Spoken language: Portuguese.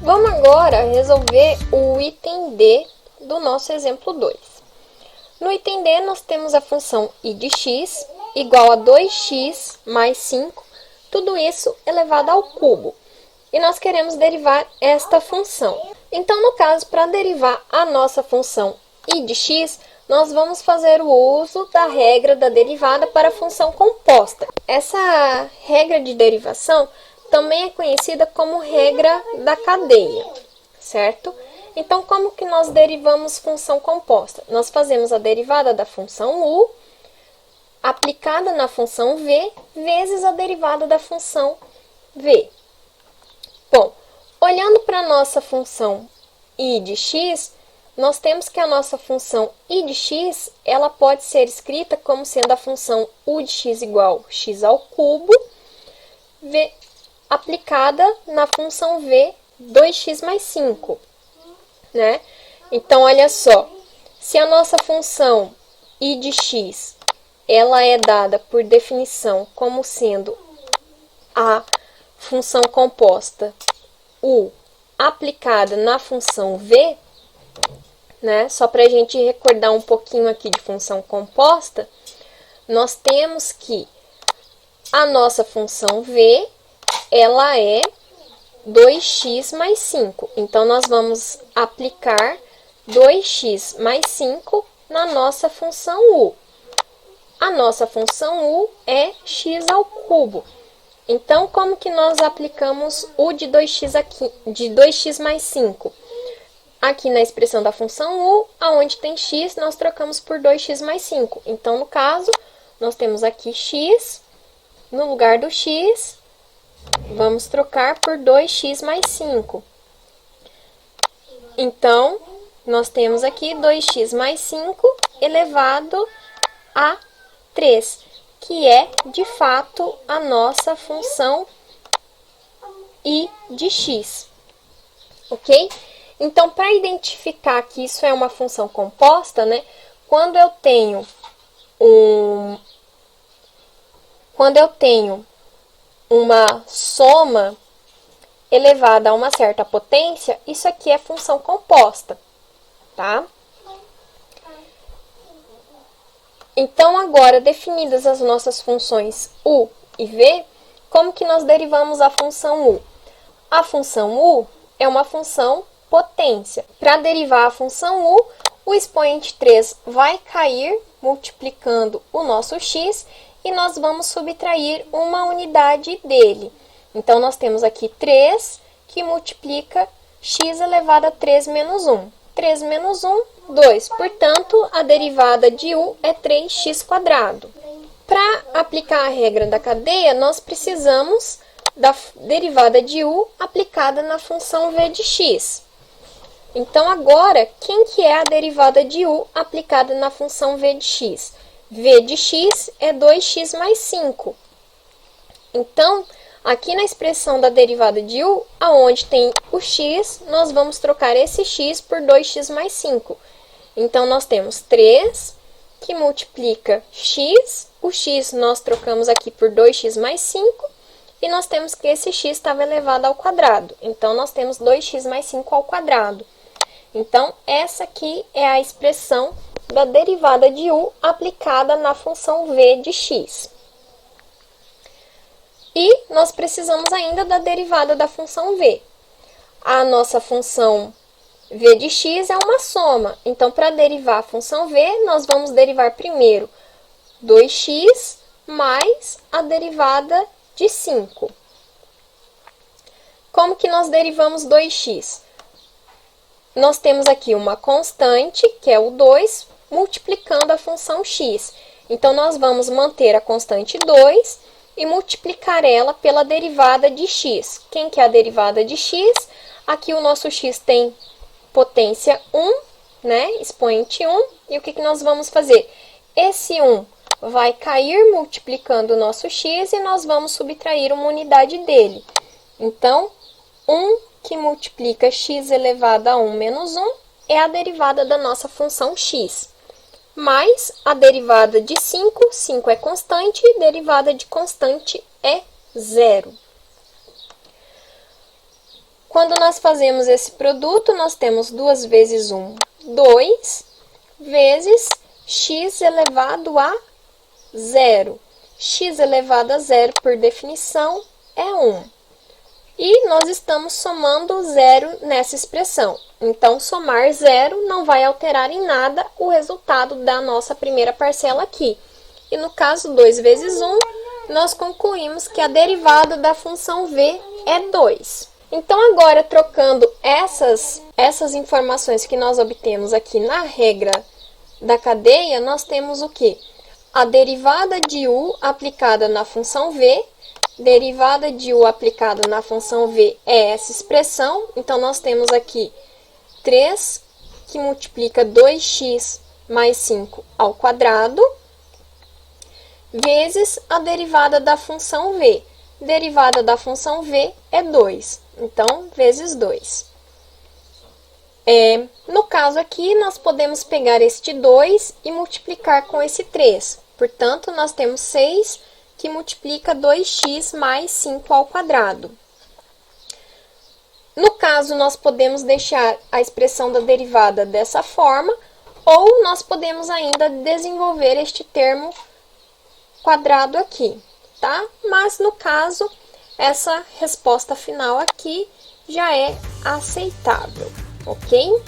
Vamos agora resolver o item D do nosso exemplo 2. No item D, nós temos a função i de x igual a 2x mais 5, tudo isso elevado ao cubo. E nós queremos derivar esta função. Então, no caso, para derivar a nossa função i de x, nós vamos fazer o uso da regra da derivada para a função composta. Essa regra de derivação também é conhecida como regra da cadeia, certo? Então, como que nós derivamos função composta? Nós fazemos a derivada da função u aplicada na função v vezes a derivada da função v. Bom, olhando para a nossa função i de x, nós temos que a nossa função i de x, ela pode ser escrita como sendo a função u de x igual x ao cubo, aplicada na função v 2x mais 5, né? Então, olha só, se a nossa função i de x, ela é dada por definição como sendo a função composta u aplicada na função v, né? Só para a gente recordar um pouquinho aqui de função composta, nós temos que a nossa função v, ela é 2x mais 5. Então, nós vamos aplicar 2x mais 5 na nossa função u. A nossa função u é x ao cubo. Então, como que nós aplicamos u de 2x aqui, de 2x mais 5? Aqui na expressão da função u, aonde tem x, nós trocamos por 2x mais 5. Então, no caso, nós temos aqui x, no lugar do x, vamos trocar por 2x mais 5. Então, nós temos aqui 2x mais 5 elevado a 3, que é, de fato, a nossa função i de x. Ok? Então, para identificar que isso é uma função composta, né? Quando eu tenho uma soma elevada a uma certa potência, isso aqui é função composta, tá? Então, agora, definidas as nossas funções u e v, como que nós derivamos a função u? A função u é uma função potência. Para derivar a função u, o expoente 3 vai cair multiplicando o nosso x e nós vamos subtrair uma unidade dele. Então, nós temos aqui 3 que multiplica x elevado a 3 menos 1. 3 menos 1, 2. Portanto, a derivada de u é 3x². Para aplicar a regra da cadeia, nós precisamos da derivada de u aplicada na função v de x. Então, agora, quem que é a derivada de u aplicada na função v de x? V de x é 2x mais 5. Então, aqui na expressão da derivada de u, aonde tem o x, nós vamos trocar esse x por 2x mais 5. Então, nós temos 3 que multiplica x, o x nós trocamos aqui por 2x mais 5, e nós temos que esse x estava elevado ao quadrado. Então, nós temos 2x mais 5 ao quadrado. Então, essa aqui é a expressão da derivada de u aplicada na função v de x. E nós precisamos ainda da derivada da função v. A nossa função v de x é uma soma. Então, para derivar a função v, nós vamos derivar primeiro 2x mais a derivada de 5. Como que nós derivamos 2x? Nós temos aqui uma constante, que é o 2, multiplicando a função x. Então, nós vamos manter a constante 2 e multiplicar ela pela derivada de x. Quem que é a derivada de x? Aqui o nosso x tem potência 1, né? Expoente 1. E o que nós vamos fazer? Esse 1 vai cair multiplicando o nosso x e nós vamos subtrair uma unidade dele. Então, 1 que multiplica x elevado a 1 menos 1 é a derivada da nossa função x. Mais a derivada de 5, 5 é constante, e derivada de constante é 0. Quando nós fazemos esse produto, nós temos 2 vezes 1, 2, vezes x elevado a 0. X elevado a 0, por definição, é 1. E nós estamos somando 0 nessa expressão. Então, somar 0 não vai alterar em nada o resultado da nossa primeira parcela aqui. E no caso 2 vezes 1, nós concluímos que a derivada da função v é 2. Então, agora, trocando essas informações que nós obtemos aqui na regra da cadeia, nós temos o quê? A derivada de u aplicada na função v. Derivada de u aplicada na função v é essa expressão. Então, nós temos aqui 3, que multiplica 2x mais 5 ao quadrado, vezes a derivada da função v. Derivada da função v é 2. Então, vezes 2. No caso aqui, nós podemos pegar este 2 e multiplicar com esse 3. Portanto, nós temos 6, que multiplica 2x mais 5 ao quadrado. No caso, nós podemos deixar a expressão da derivada dessa forma, ou nós podemos ainda desenvolver este termo quadrado aqui, tá? Mas, no caso, essa resposta final aqui já é aceitável, ok?